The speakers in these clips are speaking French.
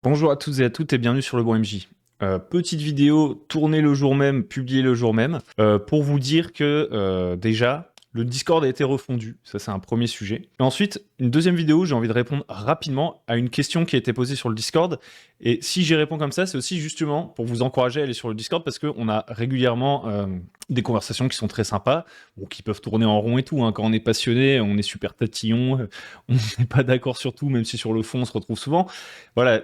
Bonjour à tous et à toutes et bienvenue sur le Bon MJ. Petite vidéo tournée le jour même, publiée le jour même, pour vous dire que déjà, le Discord a été refondu, ça c'est un premier sujet. Et ensuite, une deuxième vidéo, j'ai envie de répondre rapidement à une question qui a été posée sur le Discord. Et si j'y réponds comme ça, c'est aussi justement pour vous encourager à aller sur le Discord parce qu'on a régulièrement des conversations qui sont très sympas, bon, qui peuvent tourner en rond et tout. Hein. Quand on est passionné, on est super tatillon, on n'est pas d'accord sur tout, même si sur le fond on se retrouve souvent. Voilà,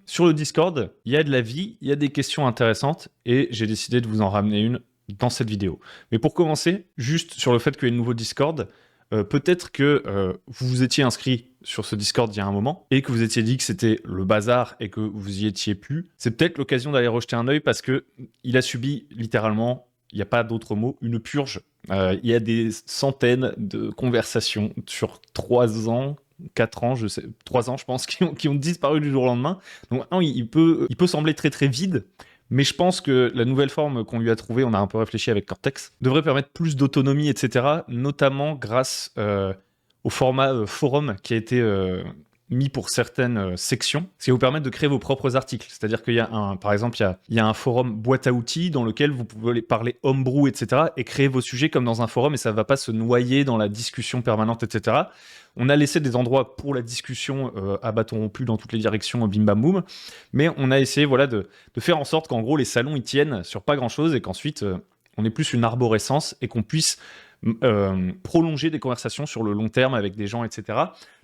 sur le Discord, il y a de la vie, il y a des questions intéressantes et j'ai décidé de vous en ramener une dans cette vidéo. Mais pour commencer, juste sur le fait qu'il y ait un nouveau Discord, peut-être que vous vous étiez inscrit sur ce Discord il y a un moment et que vous étiez dit que c'était le bazar et que vous y étiez plus. C'est peut-être l'occasion d'aller rejeter un œil parce que il a subi littéralement, il n'y a pas d'autre mot, une purge. Il y a des centaines de conversations sur 3 ans, 4 ans, je sais, 3 ans, je pense, qui ont disparu du jour au lendemain. Donc maintenant, il peut sembler très très vide, mais je pense que la nouvelle forme qu'on lui a trouvée, on a un peu réfléchi avec Cortex, devrait permettre plus d'autonomie, etc., notamment grâce au format forum qui a été mis pour certaines sections, ce qui va vous permettre de créer vos propres articles. C'est-à-dire qu'il y a par exemple, il y a un forum boîte à outils dans lequel vous pouvez parler homebrew, etc., et créer vos sujets comme dans un forum, et ça ne va pas se noyer dans la discussion permanente, etc. On a laissé des endroits pour la discussion à bâton rompu dans toutes les directions, bim bam boum, mais on a essayé de faire en sorte qu'en gros les salons ils tiennent sur pas grand-chose et qu'ensuite on ait plus une arborescence et qu'on puisse prolonger des conversations sur le long terme avec des gens, etc.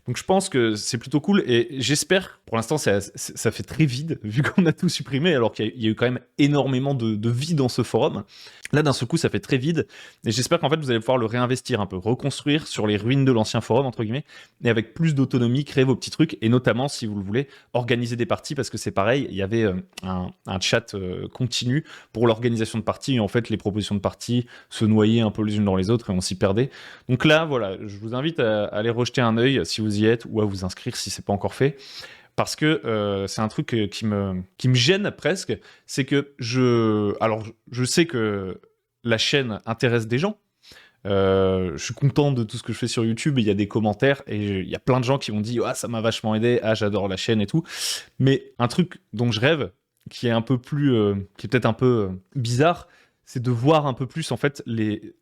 Donc je pense que c'est plutôt cool et j'espère, pour l'instant ça fait très vide vu qu'on a tout supprimé alors qu'il y a eu quand même énormément de vie dans ce forum. Là d'un seul coup ça fait très vide et j'espère qu'en fait vous allez pouvoir le réinvestir un peu, reconstruire sur les ruines de l'ancien forum entre guillemets et avec plus d'autonomie créer vos petits trucs et notamment si vous le voulez organiser des parties parce que c'est pareil, il y avait un chat continu pour l'organisation de parties et en fait les propositions de parties se noyaient un peu les unes dans les autres et on s'y perdait. Donc là voilà, je vous invite à aller rejeter un œil si vous y êtes ou à vous inscrire si c'est pas encore fait parce que c'est un truc qui me gêne presque, c'est que je sais que la chaîne intéresse des gens. Je suis content de tout ce que je fais sur YouTube, il y a des commentaires et il y a plein de gens qui m'ont dit ah ça m'a vachement aidé, ah j'adore la chaîne et tout. Mais un truc dont je rêve, qui est un peu plus, qui est peut-être un peu bizarre, c'est de voir un peu plus en fait les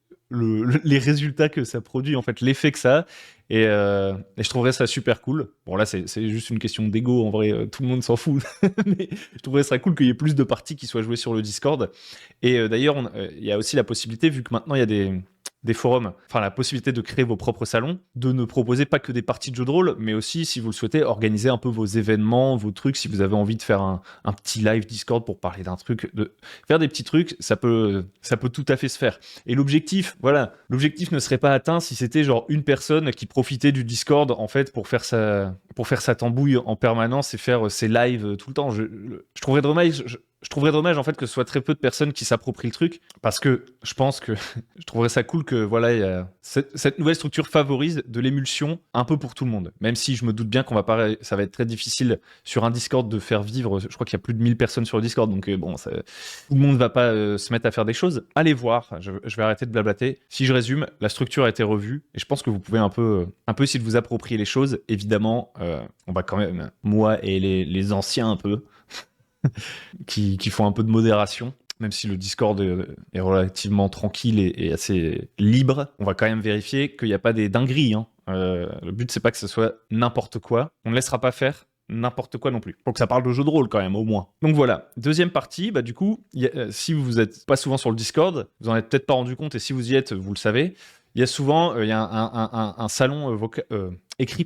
résultats que ça produit, en fait l'effet que ça a. Et je trouverais ça super cool. Bon là c'est juste une question d'ego, en vrai tout le monde s'en fout. Mais je trouverais ça cool qu'il y ait plus de parties qui soient jouées sur le Discord. Et d'ailleurs il y a aussi la possibilité, vu que maintenant il y a des forums, enfin la possibilité de créer vos propres salons, de ne proposer pas que des parties de jeux de rôle, mais aussi, si vous le souhaitez, organiser un peu vos événements, vos trucs, si vous avez envie de faire un petit live Discord pour parler d'un truc, de faire des petits trucs, ça peut tout à fait se faire. Et l'objectif, voilà, l'objectif ne serait pas atteint si c'était genre une personne qui profitait du Discord, en fait, pour faire sa tambouille en permanence et faire ses lives tout le temps. Je trouverais dommage... Je trouverais dommage en fait que ce soit très peu de personnes qui s'approprient le truc parce que je pense que je trouverais ça cool que voilà, cette nouvelle structure favorise de l'émulsion un peu pour tout le monde. Même si je me doute bien ça va être très difficile sur un Discord de faire vivre. Je crois qu'il y a plus de 1000 personnes sur le Discord, donc bon, tout le monde va pas se mettre à faire des choses. Allez voir. Je vais arrêter de blablater. Si je résume, la structure a été revue et je pense que vous pouvez un peu essayer de vous approprier les choses. Évidemment, on va quand même moi et les anciens un peu qui font un peu de modération. Même si le Discord est relativement tranquille et assez libre, on va quand même vérifier qu'il n'y a pas des dingueries. Hein. Le but, c'est pas que ce soit n'importe quoi. On ne laissera pas faire n'importe quoi non plus. Faut que ça parle de jeu de rôle quand même, au moins. Donc voilà, deuxième partie, bah du coup, si vous n'êtes pas souvent sur le Discord, vous en êtes peut-être pas rendu compte, et si vous y êtes, vous le savez, il y a souvent il y a un salon écrit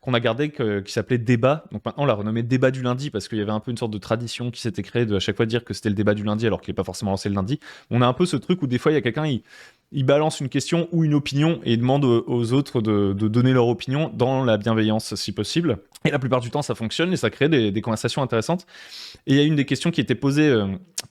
qu'on a gardé qui s'appelait Débat. Donc maintenant on l'a renommé Débat du lundi parce qu'il y avait un peu une sorte de tradition qui s'était créée de à chaque fois dire que c'était le débat du lundi alors qu'il n'est pas forcément lancé le lundi. On a un peu ce truc où des fois il y a quelqu'un, il balance une question ou une opinion et il demande aux autres de donner leur opinion dans la bienveillance si possible. Et la plupart du temps ça fonctionne et ça crée des conversations intéressantes. Et il y a une des questions qui était posée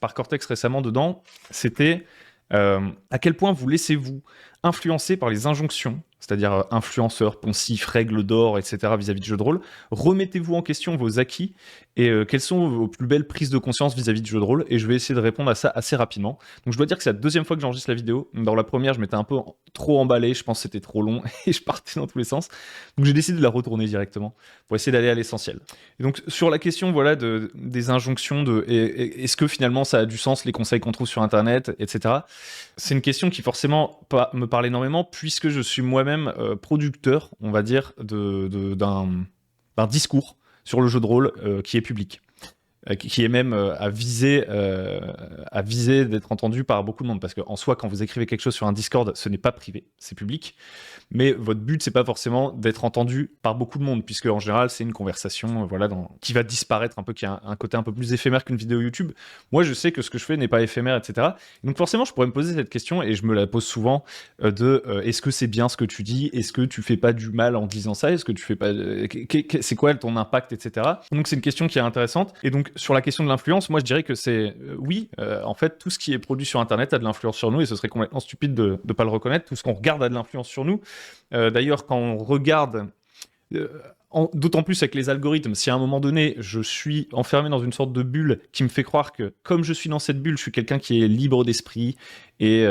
par Cortex récemment dedans, c'était à quel point vous laissez-vous influencer par les injonctions, c'est-à-dire influenceurs, poncifs, règles d'or, etc. vis-à-vis de jeux de rôle. Remettez-vous en question vos acquis et quelles sont vos plus belles prises de conscience vis-à-vis du jeu de rôle, et je vais essayer de répondre à ça assez rapidement. Donc je dois dire que c'est la deuxième fois que j'enregistre la vidéo. Dans la première, je m'étais un peu trop emballé, je pense que c'était trop long et je partais dans tous les sens. Donc j'ai décidé de la retourner directement pour essayer d'aller à l'essentiel. Et donc sur la question voilà, des injonctions, est-ce que finalement ça a du sens les conseils qu'on trouve sur Internet, etc. C'est une question qui forcément me parle énormément puisque je suis moi-même producteur, on va dire, d'un discours sur le jeu de rôle qui est public, qui est même à viser d'être entendu par beaucoup de monde. Parce qu'en soi, quand vous écrivez quelque chose sur un Discord, ce n'est pas privé, c'est public. Mais votre but, c'est pas forcément d'être entendu par beaucoup de monde, puisque en général, c'est une conversation qui va disparaître un peu, qui a un côté un peu plus éphémère qu'une vidéo YouTube. Moi, je sais que ce que je fais n'est pas éphémère, etc. Et donc forcément, je pourrais me poser cette question, et je me la pose souvent, est-ce que c'est bien ce que tu dis? Est-ce que tu fais pas du mal en disant ça? Est-ce que tu fais pas... c'est quoi ton impact, etc. Donc c'est une question qui est intéressante. Et donc sur la question de l'influence, moi je dirais que c'est oui, en fait, tout ce qui est produit sur Internet a de l'influence sur nous, et ce serait complètement stupide de ne pas le reconnaître. Tout ce qu'on regarde a de l'influence sur nous. D'ailleurs, quand on regarde, d'autant plus avec les algorithmes, si à un moment donné, je suis enfermé dans une sorte de bulle qui me fait croire que, comme je suis dans cette bulle, je suis quelqu'un qui est libre d'esprit et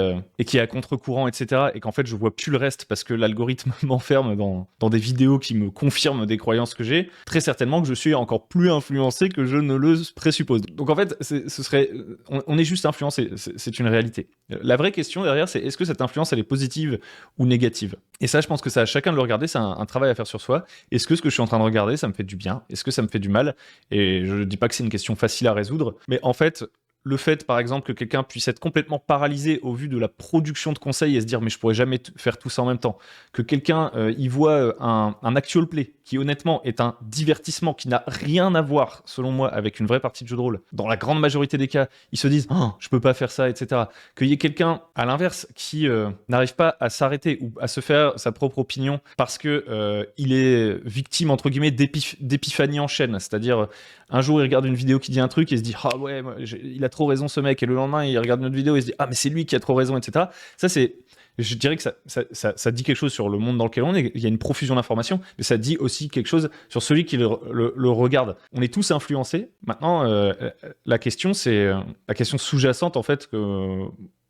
qui est à contre-courant, etc., et qu'en fait, je vois plus le reste parce que l'algorithme m'enferme dans des vidéos qui me confirment des croyances que j'ai, très certainement que je suis encore plus influencé que je ne le présuppose. Donc en fait, on est juste influencé, c'est une réalité. La vraie question derrière, c'est est-ce que cette influence, elle est positive ou négative? Et ça, je pense que c'est à chacun de le regarder, c'est un travail à faire sur soi. Est-ce que ce que je suis en train de regarder, ça me fait du bien? Est-ce que ça me fait du mal? Et je ne dis pas que c'est une question facile à résoudre, mais en fait, le fait, par exemple, que quelqu'un puisse être complètement paralysé au vu de la production de conseils et se dire mais je pourrais jamais faire tout ça en même temps, que quelqu'un y voit un actual play qui honnêtement est un divertissement qui n'a rien à voir, selon moi, avec une vraie partie de jeu de rôle. Dans la grande majorité des cas, ils se disent oh, je peux pas faire ça, etc. Qu'il y ait quelqu'un, à l'inverse, qui n'arrive pas à s'arrêter ou à se faire sa propre opinion parce que il est victime, entre guillemets, d'épiphanie en chaîne. C'est-à-dire, un jour, il regarde une vidéo qui dit un truc et il se dit ah ouais, il a trop raison ce mec. Et le lendemain, il regarde une autre vidéo et il se dit ah mais c'est lui qui a trop raison, etc. Ça, c'est... Je dirais que ça dit quelque chose sur le monde dans lequel on est. Il y a une profusion d'informations, mais ça dit aussi quelque chose sur celui qui le regarde. On est tous influencés. Maintenant, la question, c'est la question sous-jacente, en fait, que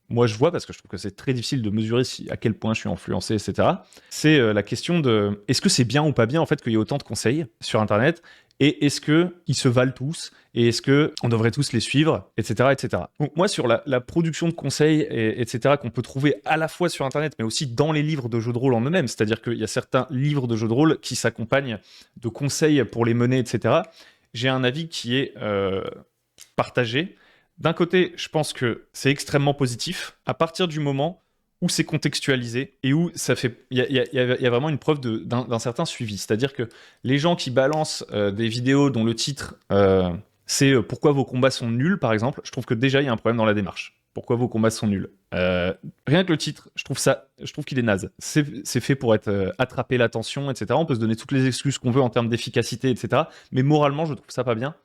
moi je vois, parce que je trouve que c'est très difficile de mesurer à quel point je suis influencé, etc. C'est la question de est-ce que c'est bien ou pas bien, en fait, qu'il y ait autant de conseils sur Internet? Et est-ce qu'ils se valent tous? Et est-ce qu'on devrait tous les suivre, etc., etc. Donc moi, sur la production de conseils, etc., qu'on peut trouver à la fois sur Internet, mais aussi dans les livres de jeux de rôle en eux-mêmes, c'est-à-dire qu'il y a certains livres de jeux de rôle qui s'accompagnent de conseils pour les mener, etc., j'ai un avis qui est partagé. D'un côté, je pense que c'est extrêmement positif à partir du moment où c'est contextualisé et où ça fait, il y a vraiment une preuve d'un certain suivi. C'est-à-dire que les gens qui balancent des vidéos dont le titre c'est pourquoi vos combats sont nuls, par exemple, je trouve que déjà il y a un problème dans la démarche. Pourquoi vos combats sont nuls? Rien que le titre, je trouve qu'il est naze. C'est fait pour être attraper l'attention, etc. On peut se donner toutes les excuses qu'on veut en termes d'efficacité, etc. Mais moralement, je trouve ça pas bien.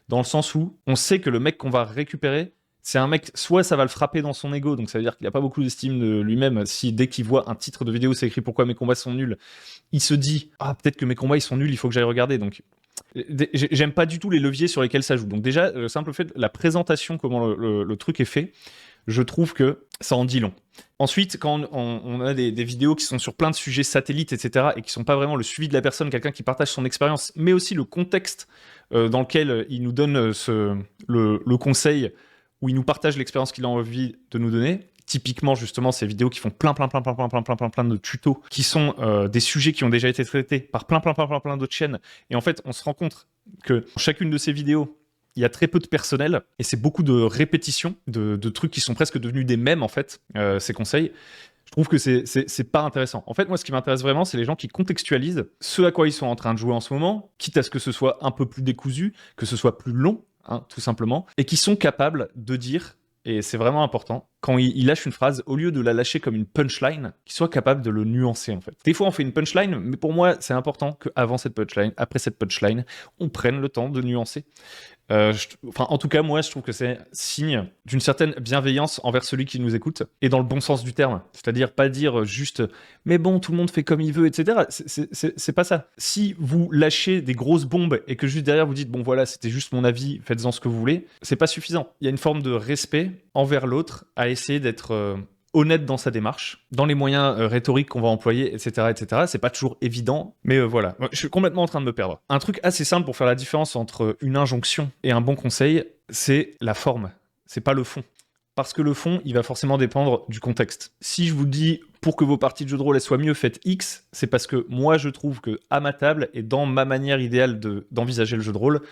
Dans le sens où on sait que le mec qu'on va récupérer, c'est un mec, soit ça va le frapper dans son ego, donc ça veut dire qu'il n'a pas beaucoup d'estime de lui-même, si dès qu'il voit un titre de vidéo, c'est écrit pourquoi mes combats sont nuls, il se dit ah peut-être que mes combats ils sont nuls, il faut que j'aille regarder. Donc j'aime pas du tout les leviers sur lesquels ça joue. Donc déjà, le simple fait de la présentation, comment le truc est fait, je trouve que ça en dit long. Ensuite, quand on a des vidéos qui sont sur plein de sujets satellites, etc., et qui sont pas vraiment le suivi de la personne, quelqu'un qui partage son expérience, mais aussi le contexte dans lequel il nous donne le conseil, où il nous partage l'expérience qu'il a envie de nous donner. Typiquement, justement, ces vidéos qui font plein de tutos, qui sont des sujets qui ont déjà été traités par plein d'autres chaînes. Et en fait, on se rend compte que chacune de ces vidéos, il y a très peu de personnel et c'est beaucoup de répétitions, de trucs qui sont presque devenus des mèmes, en fait, ces conseils. Je trouve que c'est pas intéressant. En fait, moi, ce qui m'intéresse vraiment, c'est les gens qui contextualisent ce à quoi ils sont en train de jouer en ce moment, quitte à ce que ce soit un peu plus décousu, que ce soit plus long, hein, tout simplement, et qui sont capables de dire, et c'est vraiment important, quand il lâche une phrase, au lieu de la lâcher comme une punchline, qu'il soit capable de le nuancer en fait. Des fois on fait une punchline, mais pour moi c'est important qu'avant cette punchline, après cette punchline, on prenne le temps de nuancer. En tout cas, moi, je trouve que c'est signe d'une certaine bienveillance envers celui qui nous écoute, et dans le bon sens du terme. C'est-à-dire pas dire juste « mais bon, tout le monde fait comme il veut », etc. C'est pas ça. Si vous lâchez des grosses bombes et que juste derrière vous dites « bon voilà, c'était juste mon avis, faites-en ce que vous voulez », c'est pas suffisant. Il y a une forme de respect envers l'autre à essayer d'être honnête dans sa démarche, dans les moyens rhétoriques qu'on va employer, etc., etc. C'est pas toujours évident, mais voilà. Je suis complètement en train de me perdre. Un truc assez simple pour faire la différence entre une injonction et un bon conseil, c'est la forme. C'est pas le fond. Parce que le fond, il va forcément dépendre du contexte. Si je vous dis, pour que vos parties de jeu de rôle soient mieux, faites X, c'est parce que moi, je trouve que à ma table et dans ma manière idéale d'envisager le jeu de rôle,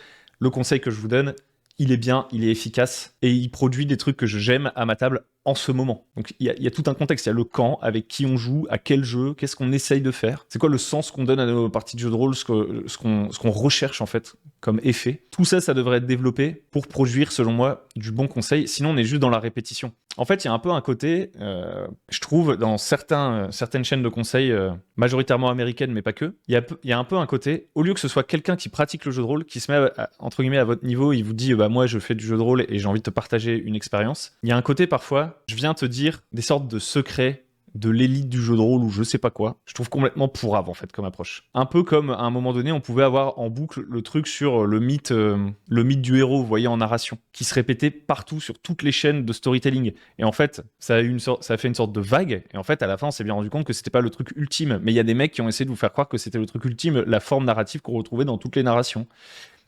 le conseil que je vous donne, il est bien, il est efficace et il produit des trucs que j'aime à ma table en ce moment. Donc il y a tout un contexte, il y a le quand, avec qui on joue, à quel jeu, qu'est-ce qu'on essaye de faire, c'est quoi le sens qu'on donne à nos parties de jeu de rôle, ce qu'on recherche en fait comme effet. Tout ça, ça devrait être développé pour produire, selon moi, du bon conseil, sinon on est juste dans la répétition. En fait, il y a un peu un côté, je trouve, dans certaines chaînes de conseils, majoritairement américaines, mais pas que, il y a un peu un côté, au lieu que ce soit quelqu'un qui pratique le jeu de rôle, qui se met, entre guillemets, à votre niveau, il vous dit, bah moi je fais du jeu de rôle et j'ai envie de te partager une expérience. Il y a un côté parfois, je viens te dire des sortes de secrets de l'élite du jeu de rôle ou je sais pas quoi. Je trouve complètement pourrave en fait comme approche. Un peu comme à un moment donné on pouvait avoir en boucle le truc sur le mythe du héros, vous voyez, en narration, qui se répétait partout sur toutes les chaînes de storytelling. Et en fait, ça a fait une sorte de vague. Et en fait, à la fin, on s'est bien rendu compte que c'était pas le truc ultime. Mais il y a des mecs qui ont essayé de vous faire croire que c'était le truc ultime, la forme narrative qu'on retrouvait dans toutes les narrations.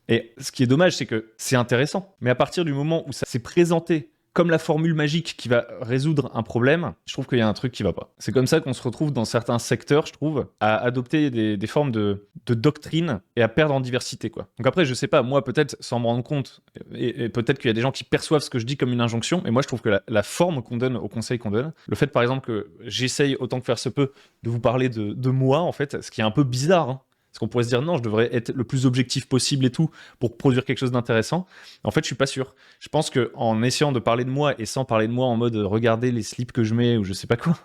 Et ce qui est dommage, c'est que c'est intéressant. Mais à partir du moment où ça s'est présenté comme la formule magique qui va résoudre un problème, je trouve qu'il y a un truc qui va pas. C'est comme ça qu'on se retrouve dans certains secteurs, je trouve, à adopter des formes de doctrine et à perdre en diversité, quoi. Donc après, je sais pas, moi peut-être sans me rendre compte, et peut-être qu'il y a des gens qui perçoivent ce que je dis comme une injonction, mais moi je trouve que la forme qu'on donne au conseil qu'on donne, le fait par exemple que j'essaye autant que faire se peut de vous parler de moi, en fait, ce qui est un peu bizarre, hein. Parce qu'on pourrait se dire non, je devrais être le plus objectif possible et tout pour produire quelque chose d'intéressant. En fait, je suis pas sûr. Je pense que en essayant de parler de moi et sans parler de moi en mode regardez les slips que je mets ou je sais pas quoi,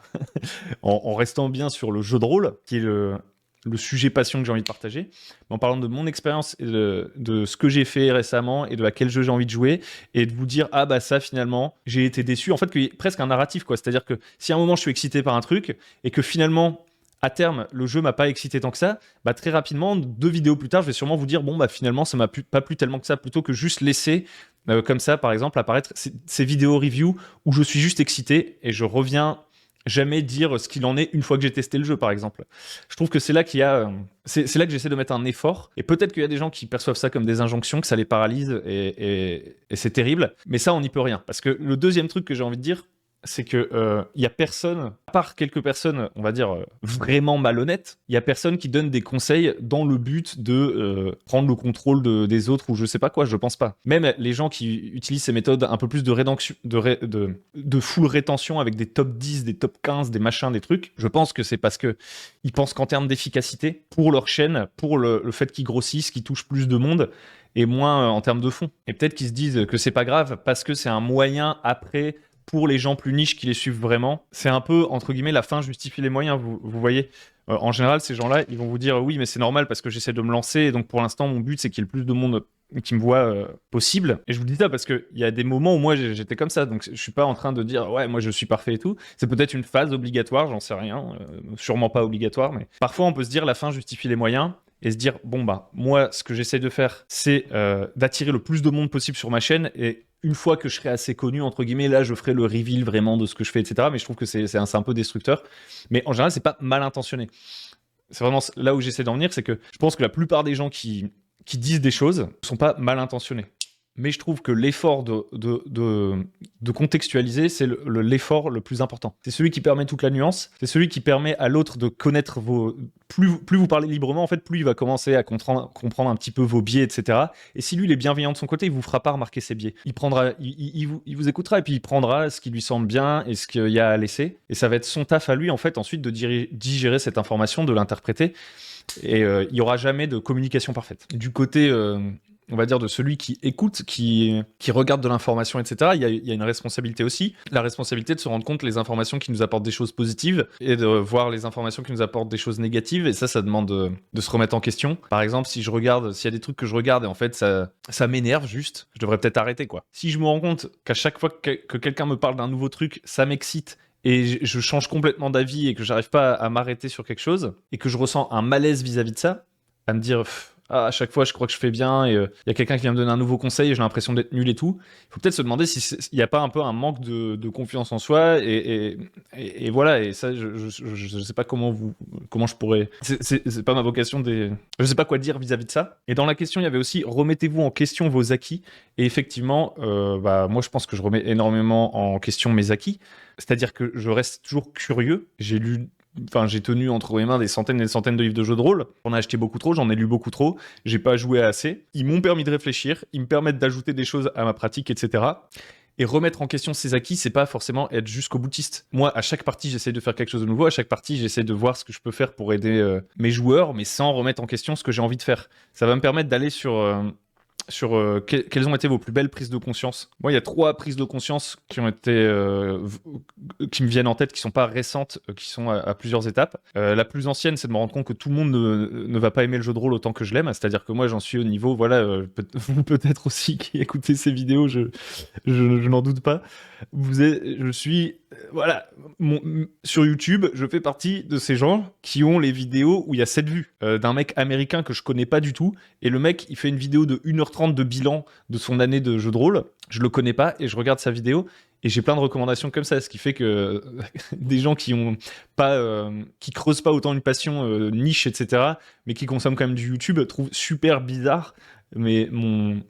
en restant bien sur le jeu de rôle, qui est le sujet passion que j'ai envie de partager, en parlant de mon expérience et de ce que j'ai fait récemment et de à quel jeu j'ai envie de jouer, et de vous dire ah bah ça finalement j'ai été déçu. En fait, qu'il y ait presque un narratif, quoi. C'est-à-dire que si à un moment je suis excité par un truc et que finalement à terme, le jeu m'a pas excité tant que ça, bah très rapidement, 2 vidéos plus tard, je vais sûrement vous dire, bon, bah finalement, ça m'a pas plu tellement que ça, plutôt que juste laisser, comme ça, par exemple, apparaître ces vidéos review où je suis juste excité et je reviens jamais dire ce qu'il en est une fois que j'ai testé le jeu, par exemple. Je trouve que c'est là qu'il y a... c'est là que j'essaie de mettre un effort, et peut-être qu'il y a des gens qui perçoivent ça comme des injonctions, que ça les paralyse, et c'est terrible, mais ça, on n'y peut rien. Parce que le deuxième truc que j'ai envie de dire, c'est que y a personne, à part quelques personnes, on va dire vraiment malhonnêtes, il y a personne qui donne des conseils dans le but de prendre le contrôle des autres ou je sais pas quoi. Je pense pas. Même les gens qui utilisent ces méthodes un peu plus de rétention, de full rétention avec des top 10, des top 15, des machins, des trucs, je pense que c'est parce que ils pensent qu'en termes d'efficacité pour leur chaîne, pour le fait qu'ils grossissent, qu'ils touchent plus de monde, et moins en termes de fond. Et peut-être qu'ils se disent que c'est pas grave parce que c'est un moyen après pour les gens plus niches qui les suivent vraiment. C'est un peu, entre guillemets, la fin justifie les moyens, vous voyez. En général, ces gens-là, ils vont vous dire oui, mais c'est normal parce que j'essaie de me lancer, et donc pour l'instant, mon but, c'est qu'il y ait le plus de monde qui me voit possible. Et je vous dis ça parce qu'il y a des moments où moi, j'étais comme ça, donc je suis pas en train de dire ouais, moi, je suis parfait et tout. C'est peut-être une phase obligatoire, j'en sais rien, sûrement pas obligatoire, mais parfois, on peut se dire la fin justifie les moyens, et se dire bon bah moi ce que j'essaie de faire c'est d'attirer le plus de monde possible sur ma chaîne, et une fois que je serai assez connu entre guillemets, là je ferai le reveal vraiment de ce que je fais, etc. Mais je trouve que c'est un peu destructeur, mais en général c'est pas mal intentionné. C'est vraiment là où j'essaie d'en venir, c'est que je pense que la plupart des gens qui disent des choses sont pas mal intentionnés. Mais je trouve que l'effort de contextualiser, c'est l'effort le plus important. C'est celui qui permet toute la nuance, c'est celui qui permet à l'autre de connaître vos... Plus vous parlez librement, en fait, plus il va commencer à comprendre un petit peu vos biais, etc. Et si lui, il est bienveillant de son côté, il vous fera pas remarquer ses biais. Il vous écoutera, et puis il prendra ce qui lui semble bien et ce qu'il y a à laisser. Et ça va être son taf à lui, en fait, ensuite de digérer cette information, de l'interpréter. Et il n'y aura jamais de communication parfaite. Du côté on va dire, de celui qui écoute, qui regarde de l'information, etc., il y a une responsabilité aussi. La responsabilité de se rendre compte les informations qui nous apportent des choses positives et de voir les informations qui nous apportent des choses négatives. Et ça demande de se remettre en question. Par exemple, s'il y a des trucs que je regarde et en fait ça m'énerve juste, je devrais peut-être arrêter, quoi. Si je me rends compte qu'à chaque fois que quelqu'un me parle d'un nouveau truc, ça m'excite et je change complètement d'avis et que j'arrive pas à m'arrêter sur quelque chose et que je ressens un malaise vis-à-vis de ça, à me dire à chaque fois je crois que je fais bien et il y a quelqu'un qui vient me donner un nouveau conseil et j'ai l'impression d'être nul et tout, il faut peut-être se demander s'il n'y a pas un peu un manque de confiance en soi et voilà. Et ça je sais pas comment je pourrais, c'est pas ma vocation, je sais pas quoi dire vis-à-vis de ça. Et dans la question il y avait aussi remettez-vous en question vos acquis. Et effectivement moi je pense que je remets énormément en question mes acquis, c'est-à-dire que je reste toujours curieux. J'ai tenu entre mes mains des centaines et des centaines de livres de jeux de rôle. J'en ai acheté beaucoup trop, j'en ai lu beaucoup trop, j'ai pas joué assez. Ils m'ont permis de réfléchir, ils me permettent d'ajouter des choses à ma pratique, etc. Et remettre en question ses acquis, c'est pas forcément être jusqu'au boutiste. Moi, à chaque partie, j'essaie de faire quelque chose de nouveau. À chaque partie, j'essaie de voir ce que je peux faire pour aider mes joueurs, mais sans remettre en question ce que j'ai envie de faire. Ça va me permettre d'aller sur quelles ont été vos plus belles prises de conscience. Moi, il y a 3 prises de conscience qui me viennent en tête, qui sont pas récentes, qui sont à plusieurs étapes. La plus ancienne, c'est de me rendre compte que tout le monde ne va pas aimer le jeu de rôle autant que je l'aime. C'est-à-dire que moi, j'en suis au niveau, voilà, vous peut-être aussi qui écoutez ces vidéos, je n'en doute pas. Je suis, voilà, sur YouTube, je fais partie de ces gens qui ont les vidéos où il y a 7 vues d'un mec américain que je connais pas du tout. Et le mec, il fait une vidéo de 1h30 de bilan de son année de jeu de rôle. Je le connais pas et je regarde sa vidéo et j'ai plein de recommandations comme ça. Ce qui fait que des gens qui creusent pas autant une passion niche, etc., mais qui consomment quand même du YouTube, trouvent super bizarre mais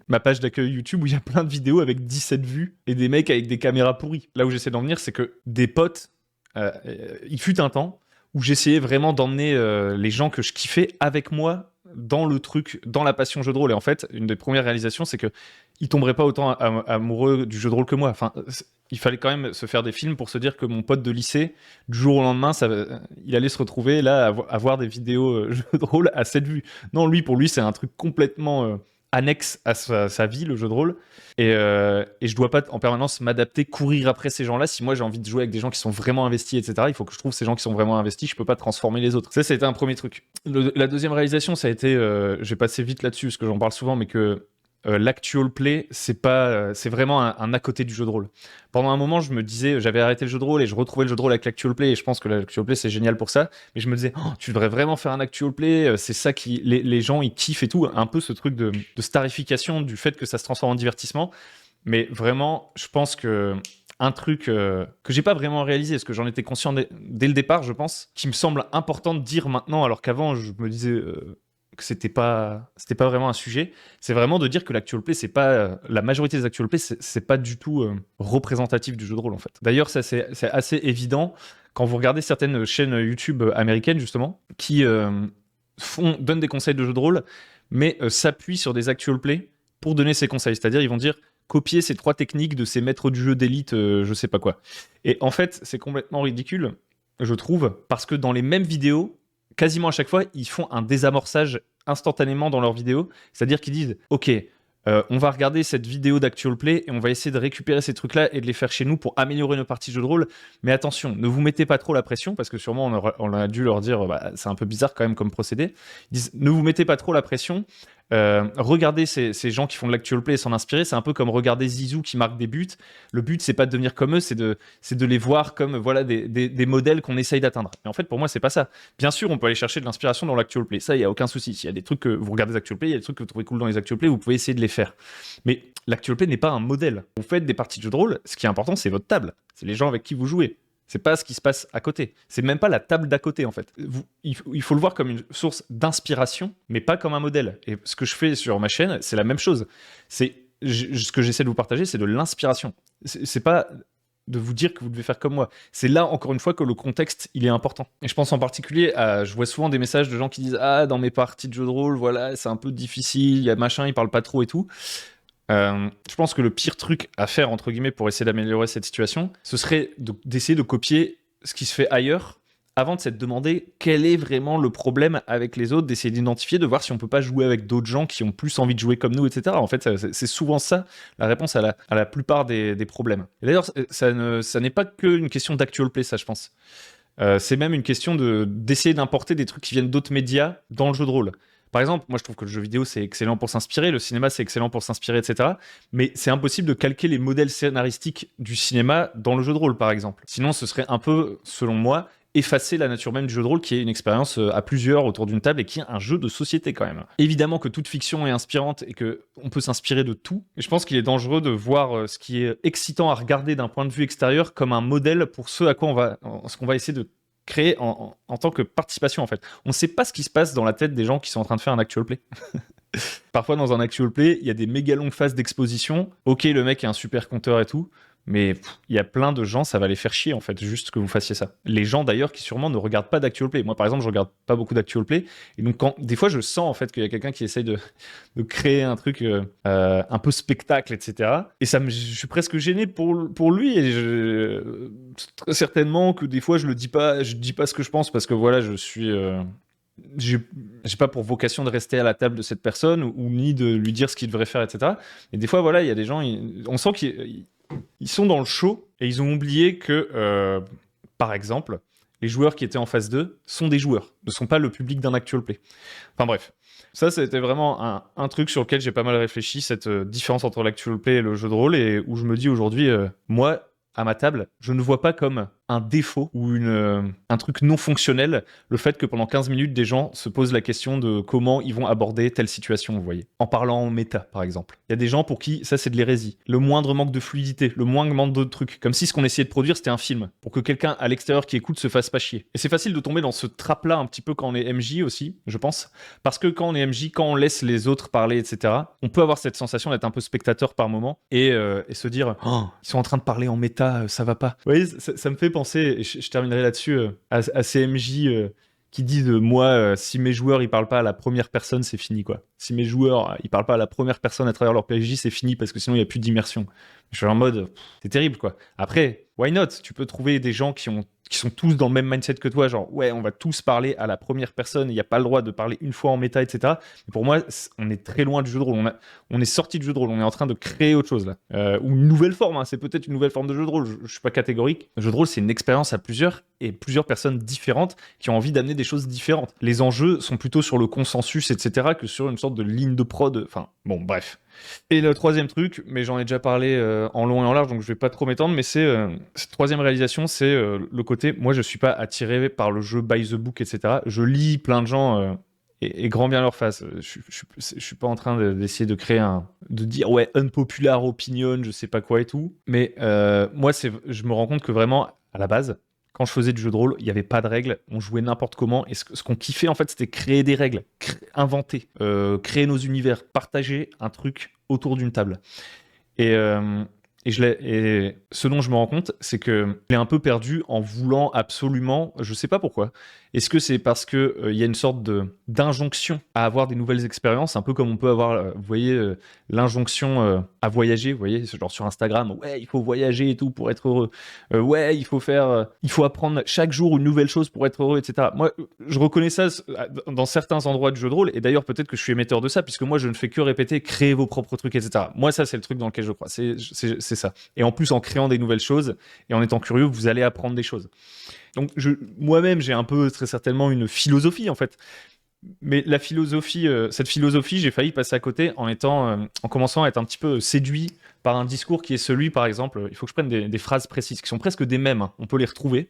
ma page d'accueil YouTube où il y a plein de vidéos avec 17 vues et des mecs avec des caméras pourries. Là où j'essaie d'en venir, c'est que des potes, il fut un temps où j'essayais vraiment d'emmener les gens que je kiffais avec moi dans le truc, dans la passion jeu de rôle. Et en fait, une des premières réalisations, c'est que ils tomberaient pas autant amoureux du jeu de rôle que moi. Enfin, il fallait quand même se faire des films pour se dire que mon pote de lycée, du jour au lendemain, il allait se retrouver là à voir des vidéos jeux de rôle à 7 vues. Non, pour lui, c'est un truc complètement annexe à sa vie, le jeu de rôle. Et je dois pas en permanence m'adapter, courir après ces gens-là. Si moi j'ai envie de jouer avec des gens qui sont vraiment investis, etc., il faut que je trouve ces gens qui sont vraiment investis. Je peux pas transformer les autres. Ça a été un premier truc. La deuxième réalisation, ça a été, je vais passer vite là-dessus parce que j'en parle souvent, mais que l'actual play, c'est vraiment un à côté du jeu de rôle. Pendant un moment, je me disais, j'avais arrêté le jeu de rôle et je retrouvais le jeu de rôle avec l'actual play, et je pense que l'actual play c'est génial pour ça. Mais je me disais, oh, tu devrais vraiment faire un actual play, c'est ça qui les gens ils kiffent et tout, un peu ce truc de starification du fait que ça se transforme en divertissement. Mais vraiment, je pense que un truc que j'ai pas vraiment réalisé, parce que j'en étais conscient dès le départ, je pense, qui me semble important de dire maintenant, alors qu'avant je me disais que c'était pas vraiment un sujet, c'est vraiment de dire que l'actual play, c'est pas la majorité des actual play, c'est pas du tout représentatif du jeu de rôle en fait. D'ailleurs, ça c'est assez évident quand vous regardez certaines chaînes YouTube américaines justement qui donnent des conseils de jeu de rôle, mais s'appuient sur des actual play pour donner ces conseils. C'est-à-dire, ils vont dire copier ces 3 techniques de ces maîtres du jeu d'élite, je sais pas quoi. Et en fait, c'est complètement ridicule, je trouve, parce que dans les mêmes vidéos, quasiment à chaque fois, ils font un désamorçage instantanément dans leurs vidéos. C'est-à-dire qu'ils disent « Ok, on va regarder cette vidéo d'actual play et on va essayer de récupérer ces trucs-là et de les faire chez nous pour améliorer nos parties de jeu de rôle. Mais attention, ne vous mettez pas trop la pression, parce que sûrement on a dû leur dire bah, c'est un peu bizarre quand même comme procédé. Ils disent ne vous mettez pas trop la pression. Regardez ces gens qui font de l'actual play et s'en inspirer. C'est un peu comme regarder Zizou qui marque des buts. Le but, c'est pas de devenir comme eux, c'est de les voir comme voilà, des modèles qu'on essaye d'atteindre. Mais en fait, pour moi, c'est pas ça. Bien sûr, on peut aller chercher de l'inspiration dans l'actual play. Ça, il y a aucun souci. S'il y a des trucs que vous regardez des actual play, il y a des trucs que vous trouvez cool dans les actual play, vous pouvez essayer de les faire. Mais l'actual play n'est pas un modèle. Vous faites des parties de jeu de rôle. Ce qui est important, c'est votre table. C'est les gens avec qui vous jouez. C'est pas ce qui se passe à côté. C'est même pas la table d'à côté, en fait. Il faut le voir comme une source d'inspiration, mais pas comme un modèle. Et ce que je fais sur ma chaîne, c'est la même chose. Ce que j'essaie de vous partager, c'est de l'inspiration. C'est pas de vous dire que vous devez faire comme moi. C'est là, encore une fois, que le contexte, il est important. Et je pense en particulier je vois souvent des messages de gens qui disent « Ah, dans mes parties de jeux de rôle, voilà, c'est un peu difficile, il y a machin, il parle pas trop et tout. » Je pense que le pire truc à faire, entre guillemets, pour essayer d'améliorer cette situation, ce serait d'essayer de copier ce qui se fait ailleurs avant de s'être demandé quel est vraiment le problème avec les autres, d'essayer d'identifier, de voir si on peut pas jouer avec d'autres gens qui ont plus envie de jouer comme nous, etc. En fait, c'est souvent ça la réponse à la plupart des problèmes. Et d'ailleurs, ça n'est pas qu'une question d'actual play, ça, je pense. C'est même une question d'essayer d'importer des trucs qui viennent d'autres médias dans le jeu de rôle. Par exemple, moi je trouve que le jeu vidéo c'est excellent pour s'inspirer, le cinéma c'est excellent pour s'inspirer, etc. Mais c'est impossible de calquer les modèles scénaristiques du cinéma dans le jeu de rôle, par exemple. Sinon, ce serait un peu, selon moi, effacer la nature même du jeu de rôle qui est une expérience à plusieurs autour d'une table et qui est un jeu de société quand même. Évidemment que toute fiction est inspirante et que on peut s'inspirer de tout. Et je pense qu'il est dangereux de voir ce qui est excitant à regarder d'un point de vue extérieur comme un modèle pour ce à quoi ce qu'on va essayer de créer en tant que participation en fait. On ne sait pas ce qui se passe dans la tête des gens qui sont en train de faire un actual play. Parfois dans un actual play, il y a des méga longues phases d'exposition. Ok, le mec est un super conteur et tout, mais il y a plein de gens, ça va les faire chier en fait, juste que vous fassiez ça. Les gens d'ailleurs qui sûrement ne regardent pas d'actual play. Moi par exemple, je regarde pas beaucoup d'actual play, et donc des fois je sens en fait qu'il y a quelqu'un qui essaye de créer un truc un peu spectacle, etc. Et je suis presque gêné pour lui, et très certainement que des fois je dis pas ce que je pense parce que voilà, je suis j'ai pas pour vocation de rester à la table de cette personne ou ni de lui dire ce qu'il devrait faire, etc. Et des fois, voilà, il y a des gens, on sent qu'ils sont dans le show et ils ont oublié que, par exemple, les joueurs qui étaient en phase 2 sont des joueurs, ne sont pas le public d'un actual play. Enfin bref, ça c'était vraiment un truc sur lequel j'ai pas mal réfléchi, cette différence entre l'actual play et le jeu de rôle, et où je me dis aujourd'hui, moi, à ma table, je ne vois pas comme un défaut ou un truc non fonctionnel le fait que pendant 15 minutes, des gens se posent la question de comment ils vont aborder telle situation, vous voyez. En parlant en méta, par exemple. Il y a des gens pour qui ça, c'est de l'hérésie. Le moindre manque de fluidité, le moindre manque d'autres trucs. Comme si ce qu'on essayait de produire, c'était un film. Pour que quelqu'un à l'extérieur qui écoute se fasse pas chier. Et c'est facile de tomber dans ce trap-là un petit peu quand on est MJ aussi, je pense. Parce que quand on est MJ, quand on laisse les autres parler, etc., on peut avoir cette sensation d'être un peu spectateur par moment et se dire oh, ils sont en train de parler en méta, ça va pas. Vous voyez, ça me fait penser, et je terminerai là-dessus, à ces MJ qui disent moi, si mes joueurs ils parlent pas à la première personne, c'est fini quoi. Si mes joueurs ils parlent pas à la première personne à travers leur PJ, c'est fini parce que sinon il y a plus d'immersion. Je suis en mode, c'est terrible quoi. Après, why not? Tu peux trouver des gens qui sont tous dans le même mindset que toi, genre ouais, on va tous parler à la première personne, il n'y a pas le droit de parler une fois en méta, etc. Mais pour moi, on est très loin du jeu de rôle. On est sorti du jeu de rôle, on est en train de créer autre chose là. Ou une nouvelle forme, hein. C'est peut-être une nouvelle forme de jeu de rôle, je suis pas catégorique. Le jeu de rôle, c'est une expérience à plusieurs et plusieurs personnes différentes qui ont envie d'amener des choses différentes. Les enjeux sont plutôt sur le consensus, etc., que sur une sorte de ligne de prod. Enfin, bon, bref. Et le troisième truc, mais j'en ai déjà parlé en long et en large, donc je vais pas trop m'étendre, mais c'est cette troisième réalisation, c'est le côté, moi je suis pas attiré par le jeu by the book, etc. Je lis plein de gens et grand bien leur face. Je suis pas en train d'essayer de créer de dire ouais, unpopular opinion, je sais pas quoi et tout, mais moi je me rends compte que vraiment, à la base, quand je faisais du jeu de rôle, il n'y avait pas de règles, on jouait n'importe comment, et ce qu'on kiffait en fait, c'était créer des règles, inventer, créer nos univers, partager un truc autour d'une table. Et ce dont je me rends compte, c'est que je l'ai un peu perdu en voulant absolument, je sais pas pourquoi. Est-ce que c'est parce que il y a une sorte d'injonction à avoir des nouvelles expériences, un peu comme on peut avoir, vous voyez, l'injonction à voyager, vous voyez, genre sur Instagram, ouais, il faut voyager et tout pour être heureux. Ouais, il faut apprendre chaque jour une nouvelle chose pour être heureux, etc. Moi, je reconnais ça dans certains endroits du jeu de rôle, et d'ailleurs peut-être que je suis émetteur de ça, puisque moi je ne fais que répéter, créer vos propres trucs, etc. Moi, ça c'est le truc dans lequel je crois. C'est ça. Et en plus, en créant des nouvelles choses et en étant curieux, vous allez apprendre des choses. Donc moi-même, j'ai un peu très certainement une philosophie en fait. Mais la philosophie, cette philosophie, j'ai failli passer à côté en commençant à être un petit peu séduit par un discours qui est celui, par exemple, il faut que je prenne des phrases précises qui sont presque des mèmes, hein, on peut les retrouver,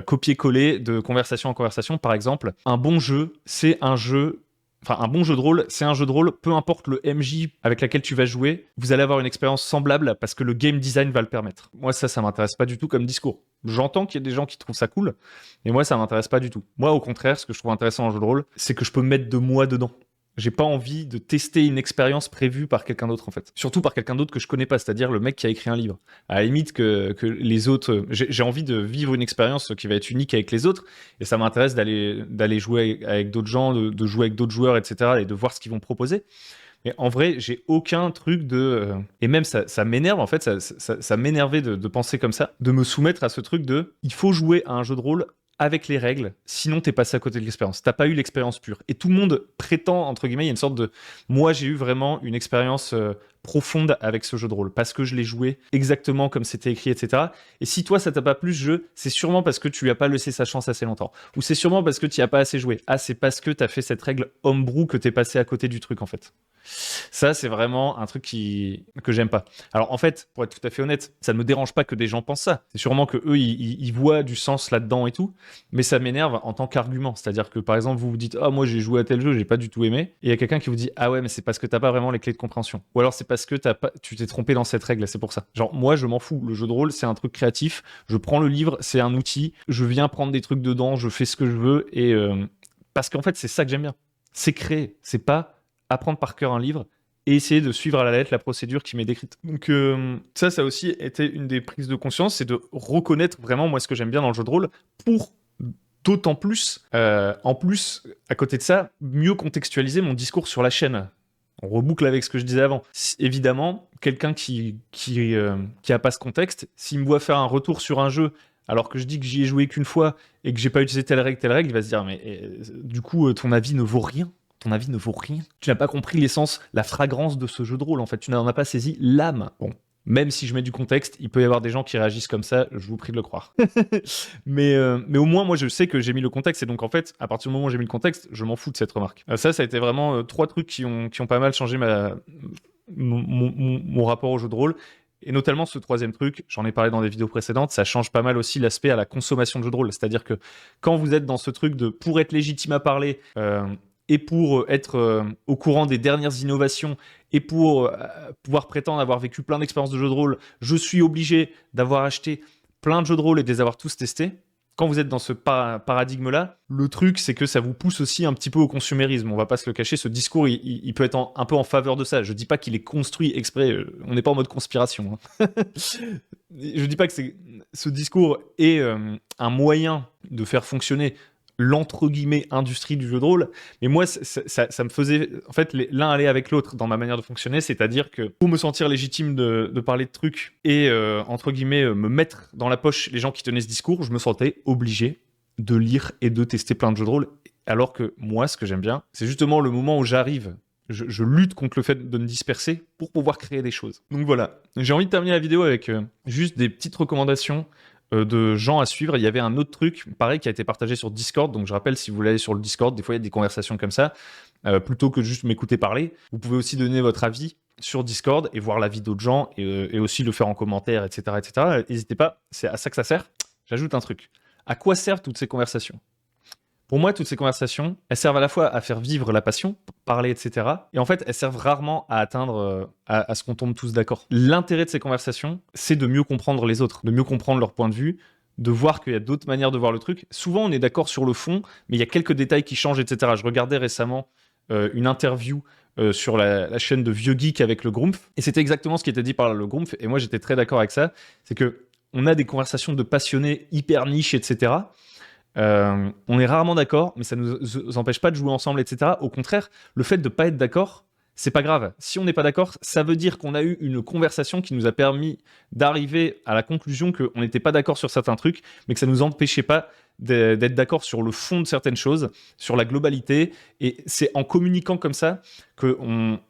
copier-coller de conversation en conversation, par exemple. Un bon jeu, c'est un jeu. Enfin, un bon jeu de rôle, c'est un jeu de rôle, peu importe le MJ avec lequel tu vas jouer, vous allez avoir une expérience semblable parce que le game design va le permettre. Moi, ça m'intéresse pas du tout comme discours. J'entends qu'il y a des gens qui trouvent ça cool, mais moi, ça m'intéresse pas du tout. Moi, au contraire, ce que je trouve intéressant en jeu de rôle, c'est que je peux mettre de moi dedans. J'ai pas envie de tester une expérience prévue par quelqu'un d'autre, en fait. Surtout par quelqu'un d'autre que je connais pas, c'est-à-dire le mec qui a écrit un livre. À la limite que les autres... J'ai envie de vivre une expérience qui va être unique avec les autres, et ça m'intéresse d'aller jouer avec d'autres gens, de jouer avec d'autres joueurs, etc., et de voir ce qu'ils vont proposer. Mais en vrai, j'ai aucun truc et même ça m'énerve, en fait, ça m'énervait de penser comme ça, de me soumettre à ce truc il faut jouer à un jeu de rôle avec les règles, sinon t'es passé à côté de l'expérience. T'as pas eu l'expérience pure. Et tout le monde prétend, entre guillemets, il y a une sorte de... Moi, j'ai eu vraiment une expérience profonde avec ce jeu de rôle, parce que je l'ai joué exactement comme c'était écrit, etc. Et si toi, ça t'a pas plu ce jeu, c'est sûrement parce que tu lui as pas laissé sa chance assez longtemps. Ou c'est sûrement parce que tu n'y as pas assez joué. Ah, c'est parce que t'as fait cette règle homebrew que t'es passé à côté du truc, en fait. Ça, c'est vraiment un truc que j'aime pas. Alors, en fait, pour être tout à fait honnête, ça ne me dérange pas que des gens pensent ça. C'est sûrement que eux, ils voient du sens là-dedans et tout, mais ça m'énerve en tant qu'argument. C'est-à-dire que, par exemple, vous vous dites « Ah, moi, j'ai joué à tel jeu, j'ai pas du tout aimé. » Et il y a quelqu'un qui vous dit « Ah ouais, mais c'est parce que t'as pas vraiment les clés de compréhension. » Ou alors, c'est parce que tu t'es trompé dans cette règle, c'est pour ça. Genre, moi, je m'en fous. Le jeu de rôle, c'est un truc créatif. Je prends le livre, c'est un outil. Je viens prendre des trucs dedans, je fais ce que je veux. Et parce qu'en fait, c'est ça que j'aime bien. C'est créer. C'est pas apprendre par cœur un livre et essayer de suivre à la lettre la procédure qui m'est décrite. Donc ça a aussi été une des prises de conscience, c'est de reconnaître vraiment, moi, ce que j'aime bien dans le jeu de rôle, pour d'autant plus, en plus, à côté de ça, mieux contextualiser mon discours sur la chaîne. On reboucle avec ce que je disais avant. Évidemment, quelqu'un qui a pas ce contexte, s'il me voit faire un retour sur un jeu, alors que je dis que j'y ai joué qu'une fois et que j'ai pas utilisé telle règle, il va se dire, mais du coup, ton avis ne vaut rien. Ton avis ne vaut rien. Tu n'as pas compris l'essence, la fragrance de ce jeu de rôle, en fait. Tu n'en as pas saisi l'âme. Bon, même si je mets du contexte, il peut y avoir des gens qui réagissent comme ça, je vous prie de le croire. mais au moins, moi, je sais que j'ai mis le contexte, et donc, en fait, à partir du moment où j'ai mis le contexte, je m'en fous de cette remarque. Ça a été vraiment 3 trucs qui ont pas mal changé mon rapport au jeu de rôle. Et notamment ce 3e truc, j'en ai parlé dans des vidéos précédentes, ça change pas mal aussi l'aspect à la consommation de jeu de rôle. C'est-à-dire que quand vous êtes dans ce truc de pour être légitime à parler, et pour être au courant des dernières innovations et pour pouvoir prétendre avoir vécu plein d'expériences de jeux de rôle, je suis obligé d'avoir acheté plein de jeux de rôle et de les avoir tous testés. Quand vous êtes dans ce paradigme-là, le truc, c'est que ça vous pousse aussi un petit peu au consumérisme. On va pas se le cacher, ce discours, il peut être un peu en faveur de ça. Je dis pas qu'il est construit exprès, on n'est pas en mode conspiration. Hein. Je dis pas que ce discours est un moyen de faire fonctionner l'entre guillemets industrie du jeu de rôle, mais moi ça me faisait, en fait, l'un allait avec l'autre dans ma manière de fonctionner, c'est-à-dire que pour me sentir légitime de parler de trucs et entre guillemets me mettre dans la poche les gens qui tenaient ce discours, je me sentais obligé de lire et de tester plein de jeux de rôle, alors que moi, ce que j'aime bien, c'est justement le moment où j'arrive, je lutte contre le fait de me disperser pour pouvoir créer des choses. Donc voilà, j'ai envie de terminer la vidéo avec juste des petites recommandations de gens à suivre. Il y avait un autre truc, pareil, qui a été partagé sur Discord. Donc je rappelle, si vous voulez aller sur le Discord, des fois il y a des conversations comme ça. Plutôt que juste m'écouter parler, vous pouvez aussi donner votre avis sur Discord et voir l'avis d'autres gens et aussi le faire en commentaire, etc., etc. N'hésitez pas, c'est à ça que ça sert. J'ajoute un truc. À quoi servent toutes ces conversations ? Pour moi, toutes ces conversations, elles servent à la fois à faire vivre la passion, parler, etc. Et en fait, elles servent rarement à atteindre, à ce qu'on tombe tous d'accord. L'intérêt de ces conversations, c'est de mieux comprendre les autres, de mieux comprendre leur point de vue, de voir qu'il y a d'autres manières de voir le truc. Souvent, on est d'accord sur le fond, mais il y a quelques détails qui changent, etc. Je regardais récemment une interview sur la chaîne de Vieux Geek avec le Grumpf, et c'était exactement ce qui était dit par le Grumpf, et moi, j'étais très d'accord avec ça. C'est que on a des conversations de passionnés hyper niche, etc., on est rarement d'accord, mais ça ne nous empêche pas de jouer ensemble, etc. Au contraire, le fait de ne pas être d'accord, c'est pas grave. Si on n'est pas d'accord, ça veut dire qu'on a eu une conversation qui nous a permis d'arriver à la conclusion qu'on n'était pas d'accord sur certains trucs, mais que ça ne nous empêchait pas d'être d'accord sur le fond de certaines choses, sur la globalité. Et c'est en communiquant comme ça qu'on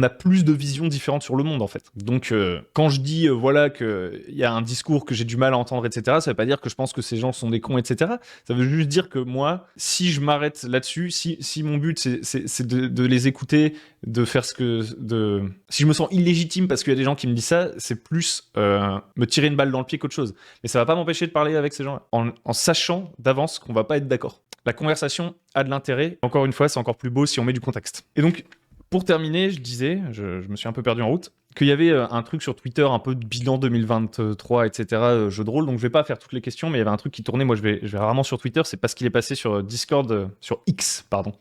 a plus de visions différentes sur le monde, en fait. Donc, quand je dis voilà qu'il y a un discours que j'ai du mal à entendre, etc., ça veut pas dire que je pense que ces gens sont des cons, etc. Ça veut juste dire que moi, si je m'arrête là-dessus, si mon but c'est de les écouter, de faire si je me sens illégitime parce qu'il y a des gens qui me disent ça, c'est plus me tirer une balle dans le pied qu'autre chose. Mais ça va pas m'empêcher de parler avec ces gens-là, en sachant d'avance qu'on va pas être d'accord. La conversation a de l'intérêt. Encore une fois, c'est encore plus beau si on met du contexte. Et donc, pour terminer, je disais, je me suis un peu perdu en route, qu'il y avait un truc sur Twitter, un peu de bilan 2023, etc., jeu de rôle. Donc je vais pas faire toutes les questions, mais il y avait un truc qui tournait. Moi, je vais rarement sur Twitter. C'est parce qu'il est passé sur Discord, sur X, pardon.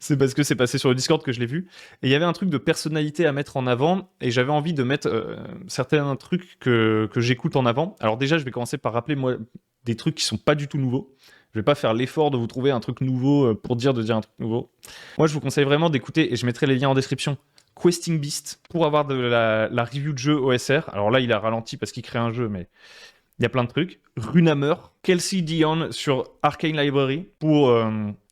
C'est parce que c'est passé sur le Discord que je l'ai vu. Et il y avait un truc de personnalité à mettre en avant. Et j'avais envie de mettre certains trucs que j'écoute en avant. Alors déjà, je vais commencer par rappeler, moi, des trucs qui sont pas du tout nouveaux. Je vais pas faire l'effort de vous trouver un truc nouveau pour dire un truc nouveau. Moi, je vous conseille vraiment d'écouter, et je mettrai les liens en description, Questing Beast, pour avoir de la review de jeu OSR. Alors là, il a ralenti parce qu'il crée un jeu, mais Il y a plein de trucs. Runehammer, Kelsey Dion sur Arcane Library,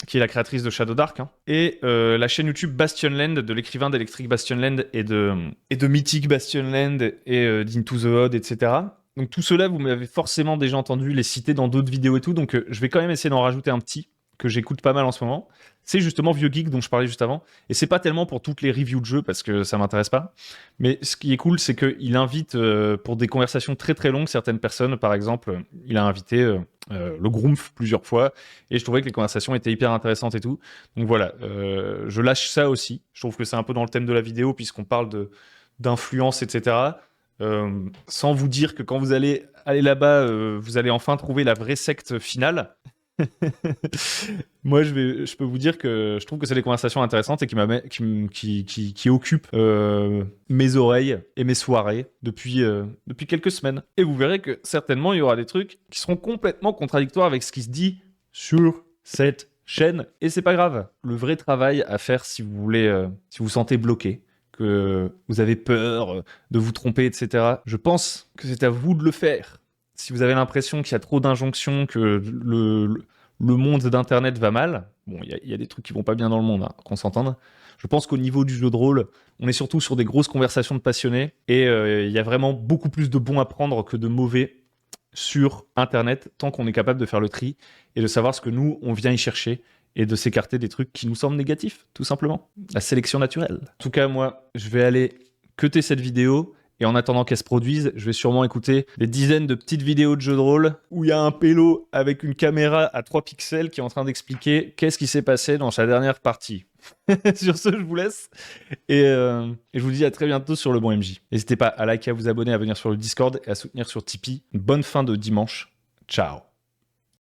qui est la créatrice de Shadow Dark, hein. Et la chaîne YouTube Bastionland, de l'écrivain d'Electric Bastionland et de Mythic Bastionland et d'Into the Odd, etc. Donc tout cela, vous m'avez forcément déjà entendu les citer dans d'autres vidéos et tout, donc je vais quand même essayer d'en rajouter un petit que j'écoute pas mal en ce moment. C'est justement Vieux Geek dont je parlais juste avant. Et c'est pas tellement pour toutes les reviews de jeux parce que ça m'intéresse pas. Mais ce qui est cool, c'est qu'il invite pour des conversations très très longues certaines personnes. Par exemple, il a invité le Grumpf plusieurs fois. Et je trouvais que les conversations étaient hyper intéressantes et tout. Donc voilà, je lâche ça aussi. Je trouve que c'est un peu dans le thème de la vidéo puisqu'on parle d'influence, etc. Sans vous dire que quand vous allez aller là-bas, vous allez enfin trouver la vraie secte finale. Moi, je peux vous dire que je trouve que c'est des conversations intéressantes et qui occupent mes oreilles et mes soirées depuis quelques semaines. Et vous verrez que certainement, il y aura des trucs qui seront complètement contradictoires avec ce qui se dit sur cette chaîne. Et c'est pas grave. Le vrai travail à faire si vous voulez, si vous vous sentez bloqué, que vous avez peur de vous tromper, etc. Je pense que c'est à vous de le faire. Si vous avez l'impression qu'il y a trop d'injonctions, que le monde d'Internet va mal, bon, il y a des trucs qui vont pas bien dans le monde, hein, qu'on s'entende. Je pense qu'au niveau du jeu de rôle, on est surtout sur des grosses conversations de passionnés, et il y a vraiment beaucoup plus de bons à prendre que de mauvais sur Internet, tant qu'on est capable de faire le tri, et de savoir ce que nous, on vient y chercher, et de s'écarter des trucs qui nous semblent négatifs, tout simplement. La sélection naturelle. En tout cas, moi, je vais aller cutter cette vidéo. Et en attendant qu'elle se produise, je vais sûrement écouter des dizaines de petites vidéos de jeux de rôle où il y a un pélo avec une caméra à 3 pixels qui est en train d'expliquer qu'est-ce qui s'est passé dans sa dernière partie. Sur ce, je vous laisse. Et je vous dis à très bientôt sur Le Bon MJ. N'hésitez pas à liker, à vous abonner, à venir sur le Discord et à soutenir sur Tipeee. Une bonne fin de dimanche. Ciao.